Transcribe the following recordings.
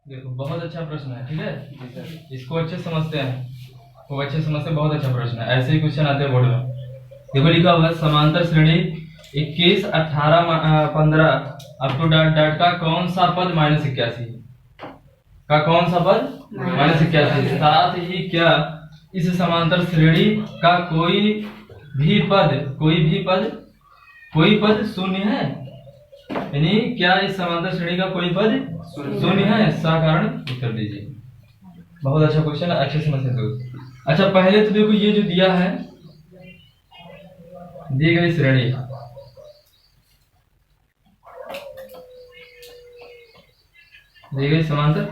देखो बहुत अच्छा प्रश्न है, ठीक है, इसको अच्छे समझते हैं, वो अच्छे समझते हैं, बहुत अच्छा प्रश्न है। ऐसे ही क्वेश्चन आते हैं बोर्ड में। देखो लिखा हुआ है समांतर श्रेणी 21, 18, 15 अप टू डॉट डॉट का कौन सा पद -81 का कौन सा पद -81। साथ ही क्या इस समांतर श्रेणी का कोई पद शून्य है, यानी क्या इस समांतर श्रेणी का कोई पद शून्य है? साधारण उत्तर दीजिए। बहुत अच्छा क्वेश्चन है, अच्छे से समझते दोस्त। अच्छा पहले तो देखो ये जो दिया है, दी गई श्रेणी, दी गई समांतर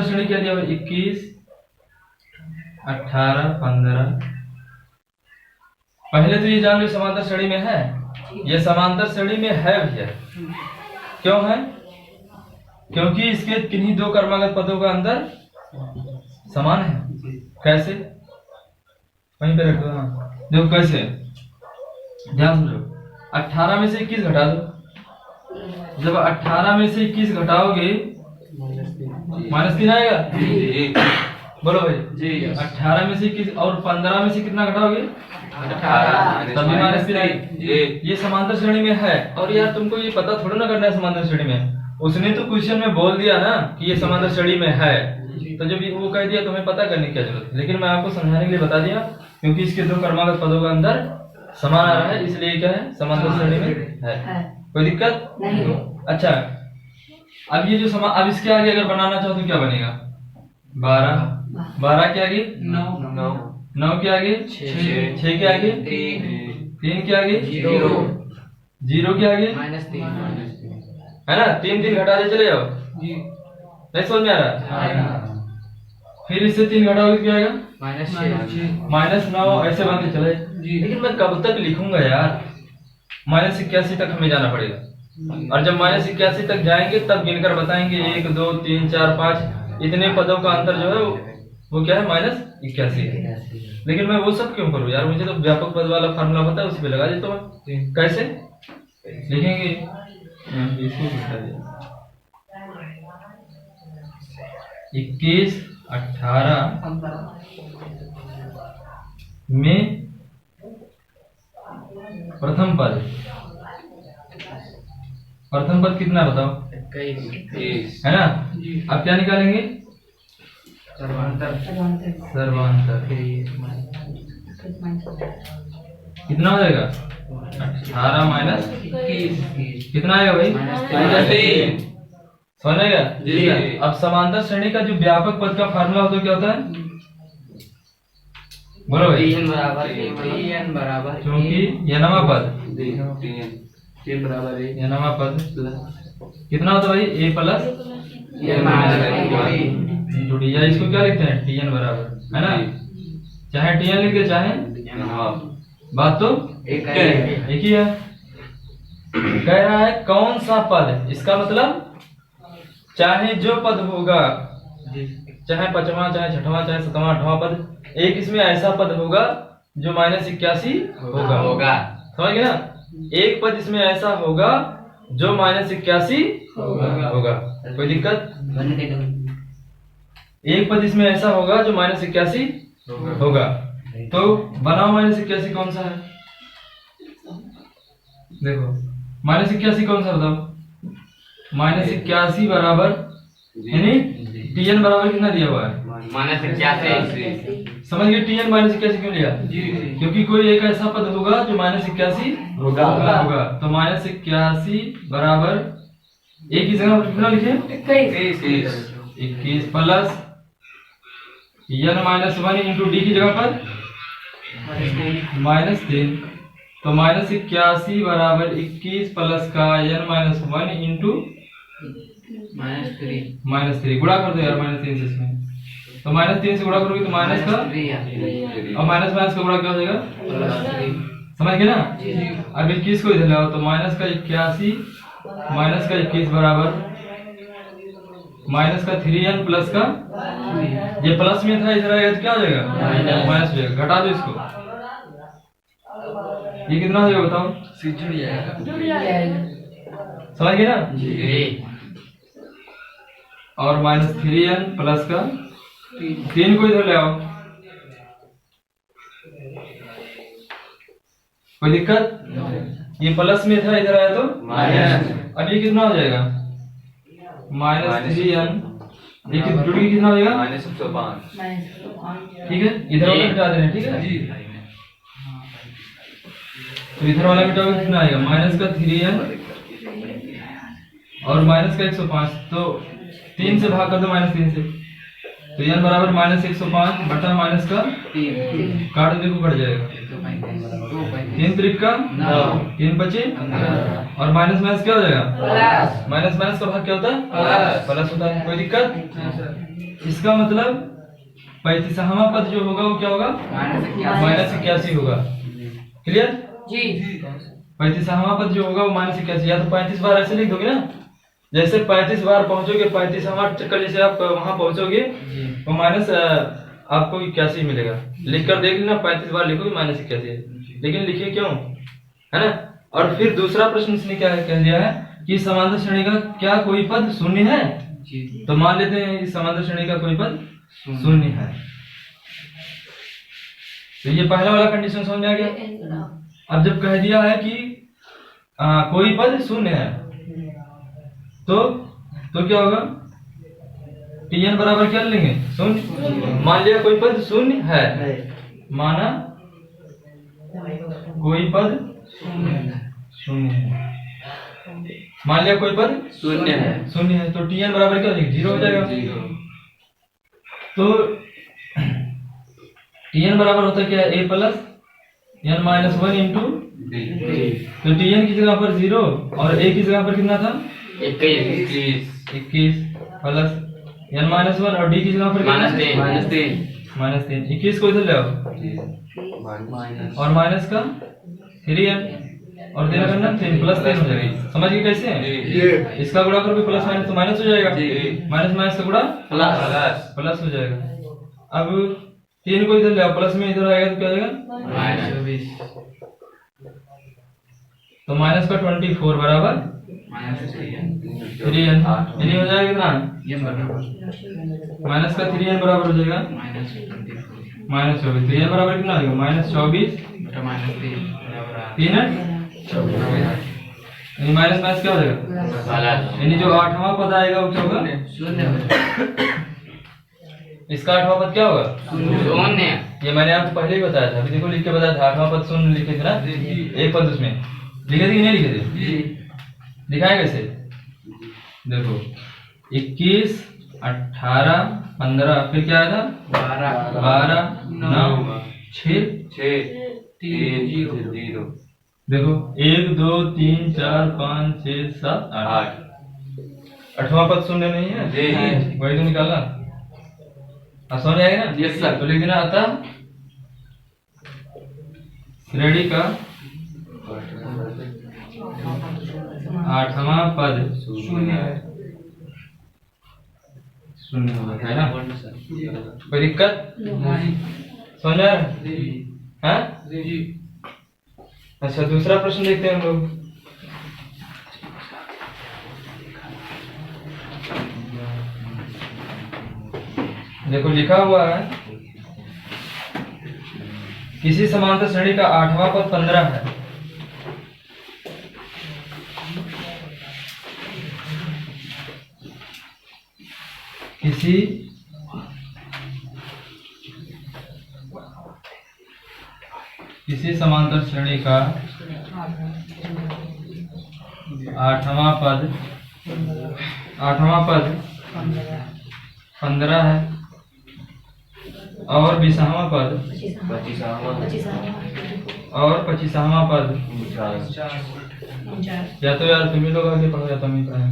श्रेणी क्या दिया हुआ? 21, 18, 15। पहले तो ये जान लो समांतर श्रेणी में है, ये समांतर श्रेणी में है भैया। क्यों है? क्योंकि इसके किन्हीं दो क्रमागत पदों का अंतर समान है। कैसे? वहीं पे रखो। हाँ देखो कैसे, ध्यान समझो। 18 में से 21 घटा दो। जब 18 में से 21 घटाओगे -3 आएगा। बोलो भाई जी। 18 में से 21 और 15 में से कितना घटाओगे? 18, तभी -3 आएगा। ये समांतर श्रेणी में है। और यार तुमको ये पता थोड़ा ना करना है समांतर श्रेणी में। उसने तो क्वेश्चन में बोल दिया ना कि ये समांतर श्रेणी में है, तो जब वो कह दिया तो हमें पता करने की क्या जरूरत है। लेकिन मैं आपको समझाने के लिए बता दिया, क्योंकि इसके दो क्रमागत पदों का अंतर समान आ रहा है, इसलिए क्या है, समांतर श्रेणी में है। कोई दिक्कत नहीं। अच्छा अब ये जो अब इसके आगे अगर बनाना चाहो तो क्या बनेगा? 12 के आगे 9 के आगे 6 के आगे 3 के आगे 0 के आगे -3 है ना। 3 घटा दे चले जाओ। नहीं समझ में आ रहा? फिर इससे 3 घटाओगे क्या आएगा? -9 ऐसे बनते चले। लेकिन मैं कब तक लिखूंगा यार? -81 तक हमें जाना पड़ेगा, और जब -81 तक जाएंगे तब गिनकर बताएंगे 1 2 3 4 5 इतने पदों का अंतर जो है वो क्या है? -81 है। लेकिन मैं वो सब क्यों करूँ यार? मुझे तो व्यापक पद वाला फार्मूला पता है, उसी पे लगा देता हूँ। कैसे लिखेंगे? इसको बता दिया 21, 18 में प्रथम पद कितना बताओ? 21 है ना। अब क्या निकालेंगे? सर्वांतर। कितना हो जाएगा? 18 माइनस 21 कितना आएगा भाई? -3। समझेगा जी। अब समांतर श्रेणी का जो व्यापक पद का फार्मूला होता है क्या होता है? बोलो भाई। n बराबर क्योंकि यनमा पद यनमा पद कितना होता है भाई? a प्लस इंटू डी, या इसको क्या लिखते हैं? tn बराबर, है ना। चाहे tn लिख दे चाहे बात तो एक ही है। कह रहा है कौन सा पद, इसका मतलब चाहे जो पद होगा, चाहे 5वां चाहे 6वां चाहे 7वां 8वां पद, एक इसमें ऐसा पद होगा जो -81 होगा। समझ गए ना? एक पद इसमें ऐसा होगा जो -81 होगा। कोई दिक्कत? एक पद इसमें ऐसा होगा जो -81 होगा। तो बनाओ -81 कौन सा है? देखो -81 कौन सा बताओ? -81 बराबर, यानी tn बराबर कितना दिया हुआ है? -81। समझ गए tn -81 क्यों लिया? क्योंकि कोई एक ऐसा पद होगा जो -81 होगा। तो -81 बराबर एक की जगह कितना लिखे? 21 प्लस n-1 इंटू डी की जगह पर -3। तो -81 बराबर 21 प्लस का n-1 इंटू -3 गुणा कर दो यार -3 से इसमें। तो -3 से गुणा करोगे तो माइनस का, और माइनस का गुणा क्या हो जाएगा? समझ गए ना? अब 21 को इधर लाओ तो -81 -21 बराबर -3n प्लस का, ये प्लस में था इधर आएगा तो क्या हो जाएगा? माइनस हो जाएगा। घटा दो इसको, ये कितना हो जाएगा बताओ? समझ गए ना? और माइनस 3n प्लस का 3 को इधर ले आओ, कोई दिक्कत? ये प्लस में था, इधर आया तो माइनस। अब ये कितना हो जाएगा? माइनस 3n, ये कितना हो जाएगा? -105। ठीक है, इधर वाला मिटा देना, ठीक है जी। तो इधर वाला मिटाओगे कितना आएगा? माइनस का 3n और माइनस का 105, तो 3 से भाग कर दो, -3 से, तो n बराबर -105 बटा माइनस का 3, काट देखो कट जाएगा, 3 त्रिक का 9, 3 बचे, और माइनस माइनस क्या हो जाएगा? माइनस माइनस का भाग क्या होता है? प्लस होता है। कोई दिक्कत? इसका मतलब 35वां पद जो होगा वो क्या होगा? -81 होगा। क्लियर जी? 35वां पद जो होगा वो -81, या तो 35 बार ऐसे लिख दोगे ना, जैसे 35 बार पहुंचोगे, 35वां चक्कर जैसे आप वहां पहुंचोगे तो माइनस आपको 81 मिलेगा। लिखकर देख लेना, 35 बार लिखोगे -81, लेकिन लिखिए क्यों, है ना। और फिर दूसरा प्रश्न इसने क्या कह दिया है कि समांतर श्रेणी का क्या कोई पद शून्य है? तो मान लेते हैं इस समांतर श्रेणी का कोई पद शून्य है। तो ये पहला वाला कंडीशन समझ में आ गया। अब जब कह दिया है कि कोई पद शून्य है, तो क्या होगा? Tn बराबर क्या लेंगे? शून्य। मान लिया कोई पद शून्य है, माना कोई पद शून्य है, मान लिया कोई पद शून्य है, तो Tn बराबर क्या हो जाएगा? 0 हो जाएगा। तो Tn बराबर होता है क्या? a plus n-1 into d। तो Tn की जगह पर 0 और a की जगह पर कितना था? 21 प्लस n-1 और d की जगह पर -3। 21 को इधर ले आओ, और माइनस का 3n और देना करना 3 प्लस 3 हो जाएगा। समझ गए कैसे? इसका गुणा करोगे प्लस माइनस तो माइनस हो जाएगा, माइनस माइनस का गुणा प्लस हो जाएगा। अब 3 को इधर ले आओ, प्लस में इधर आएगा तो क्या हो जाएगा? तो माइनस का 24 बराबर 3n, यानी हो जाएगा कितना? माइनस का 3n बराबर हो जाएगा -24। 3n बराबर कितना हो जाएगा? -24 3n, यानी माइनस माइनस क्या हो जाएगा? यानी जो 8वां पद आएगा वो क्या होगा? इसका 8वां पद क्या होगा? शून्य। ये मैंने आपको पहले ही बताया था, अभी देखो लिख के बताया था। 8वां पद शून्य लिखे थे ना, एक पद उसमें लिखे थे कि नहीं लिखे थे? दिखाए कैसे? देखो 21 18 15, फिर क्या आया था? 12 9 6 3 0। देखो 1 2 3 4 5 6 7 8, 8वां पद शून्य नहीं है, वही तो निकालना। समझ आएगा ना? Yes sir. तो लिख देना, अतः श्रेणी का 8वां पद शून्य है ना? कोई दिक्कत? समझ आ रहा है? अच्छा, दूसरा प्रश्न देखते हैं हम लोग। देखो लिखा हुआ है, किसी समांतर श्रेणी का 8वां पद 15 है। किसी समांतर श्रेणी का 8वां पद 15 है और 20वां पद 25वां पद 49। या तो यार तुम ही लोग आगे पढ़ो या तुम ही पढ़े।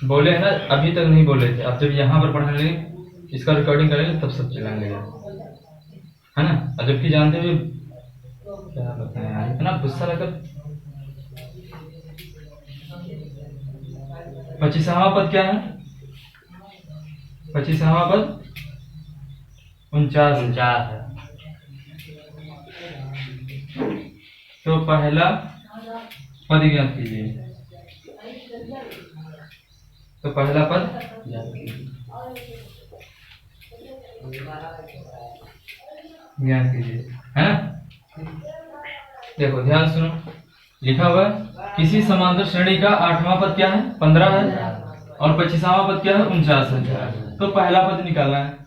बोले है ना, अभी तक नहीं बोले थे, अब जब यहाँ पर पढ़ने लगे, इसका रिकॉर्डिंग करेंगे तब सब चलाने लगे, है ना। और जबकि जानते हुए क्या बताएं यार, इतना गुस्सा लगा। 25वां पद क्या है? 25वां पद 49 है। तो पहला पद ज्ञात कीजिए। तो पहला पद ज्ञान कीजिए, है ना। देखो ध्यान सुनो, लिखा हुआ है किसी समांतर श्रेणी का 8वां पद क्या है, 15 है, और 25वां पद क्या है, 49 है। तो पहला पद निकालना है,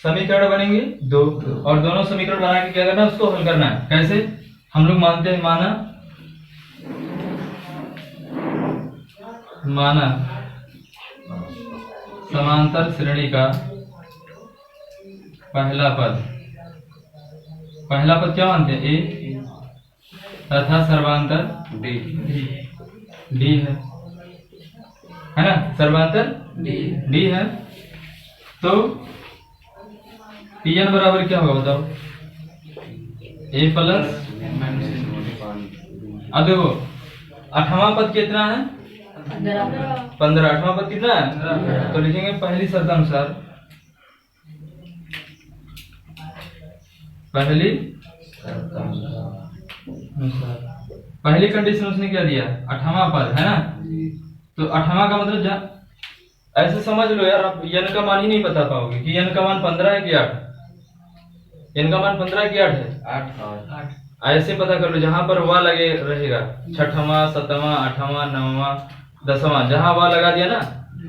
समीकरण बनेंगे 2, और दोनों समीकरण बना के क्या करना है, उसको हल करना है। कैसे, हम लोग मानते हैं, माना समांतर श्रेणी का पहला पद क्या मानते हैं, ए, तथा सर्वांतर डी है ना, सर्वांतर डी है। तो Tn बराबर क्या होगा बताओ, ए प्लस, अब देखो 8वां पद कितना है, 15, 8वां पद कितना है, तो लिखेंगे पहली शर्त अनुसार, पहली कंडीशन उसने क्या दिया, 8वां पद है ना। तो 8वां का मतलब ऐसे समझ लो यार, आप n का मान ही नहीं बता पाओगे कि n का मान 15 है कि 8, n का मान 15 है कि 8 है, 8। ऐसे पता कर लो, जहां पर वा लगे रहेगा, 6वां 7वां 8वां 9वां 10वां, जहां वा लगा दिया ना,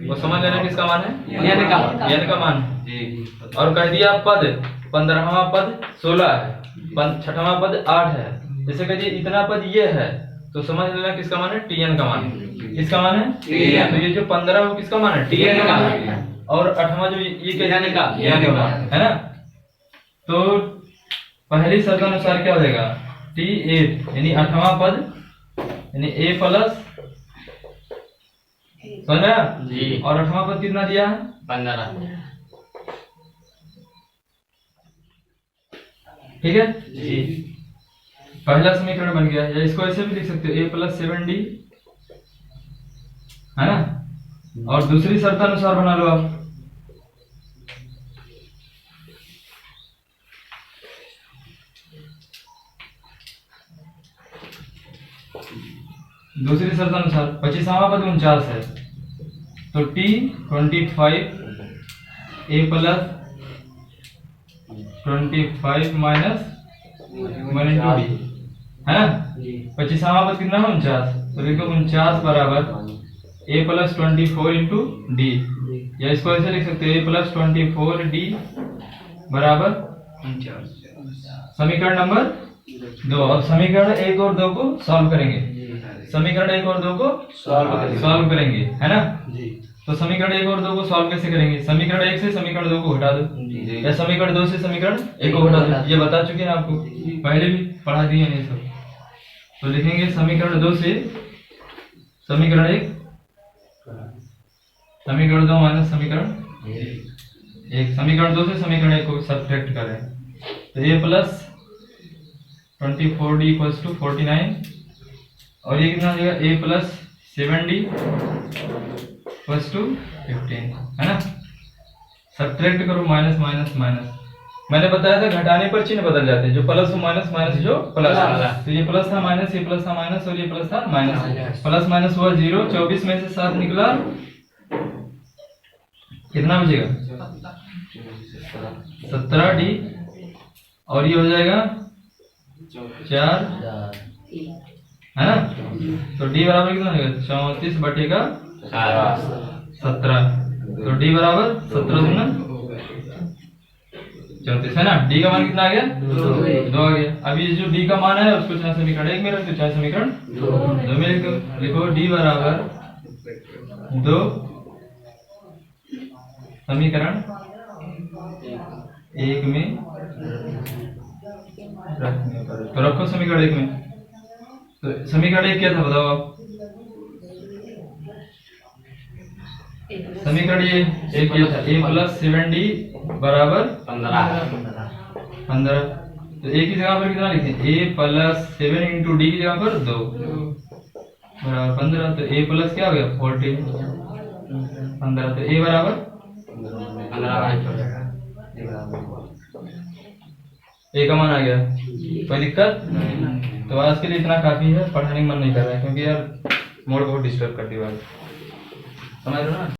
वो समझ लेना किसका मान है, n का मान है। और कह दिया पद, 15वां पद 16 है, 6वां पद 8 है, जैसे कह दिए इतना पद ये है, तो समझ लेना किसका मान है, Tn का मान। किसका मान है, Tn। तो ये जो 15 वो किसका मान है, Tn का मान है, और 8वां जो ये क्या n का मान है ना। तो पहली शर्त अनुसार क्या हो जाएगा, T8 यानी 8वां पद यानी a प्लस, समझ में आया जी। और 8वां पद कितना दिया है, 15। ठीक है जी, पहला समीकरण बन गया। या इसको ऐसे भी लिख सकते हो, a प्लस 7d, है ना। और दूसरी शर्त अनुसार बना लो आप, दूसरी शर्त अनुसार 25वां पद 49 है, तो T25 a plus 25 minus 1 D, है ना। 25वां पद कितना है, 49, तो देखो 49 बराबर a प्लस 24 इंटू डी, या इसको ऐसे लिख सकते हो, a प्लस 24 डी बराबर 49। समीकरण नंबर 2। अब समीकरण 1 और 2 को सॉल्व करेंगे, समीकरण 1 और 2 को सॉल्व करेंगे, है ना जी। तो समीकरण 1 और 2 को सॉल्व कैसे करेंगे, समीकरण 1 से समीकरण 2 को हटा दो, या समीकरण 2 से समीकरण 1 को हटा दो, ये बता चुके हैं आपको, पहले भी पढ़ा दिए हैं ये सब। तो लिखेंगे समीकरण 2 से समीकरण 1, समीकरण 2 माइनस समीकरण 1, समीकरण 2 से समीकरण 1 को सब्ट्रैक्ट करें, तो a plus 24d equals to 49, और ये कितना हो जाएगा, a plus 7d equals to 15, है ना। सब्ट्रैक्ट करो, माइनस माइनस माइनस, मैंने बताया था घटाने पर चिन्ह बदल जाते हैं, जो प्लस हो माइनस, माइनस जो प्लस, तो ये प्लस था माइनस, ये प्लस था माइनस, और ये प्लस था माइनस, प्लस माइनस हुआ 0, 24 में से 7 निकला, कितना बचेगा 17d, और ये हो जाएगा 4, है ना। तो d बराबर कितना हो जाएगा, 34 बटे का 17, तो d बराबर 17 गुना 34, है ना। d का मान कितना आ गया, 2 आ गया। अब ये जो d का मान है उसको चाहे समीकरण 1 में रख दो, चाहे समीकरण 2 में लिख दो। लिखो d बराबर 2 समीकरण 1 में रखने पर, तो रखो समीकरण 1 में। तो समीकरण 1 क्या था बताओ आप, समीकरण ये एक क्या था, a प्लस 7d बराबर 15, तो a की जगह पर कितना लिखें, a प्लस 7 इंटू डी की जगह पर 2 बराबर 15, तो a प्लस क्या हो गया 14, 15, तो a बराबर 15 a का मान आ गया, कोई दिक्कत। तो आज के लिए इतना काफी है, पढ़ाने में मन नहीं कर रहा है क्योंकि यार मोड बहुत डिस्टर्ब करती है। समझ रहे हो ना।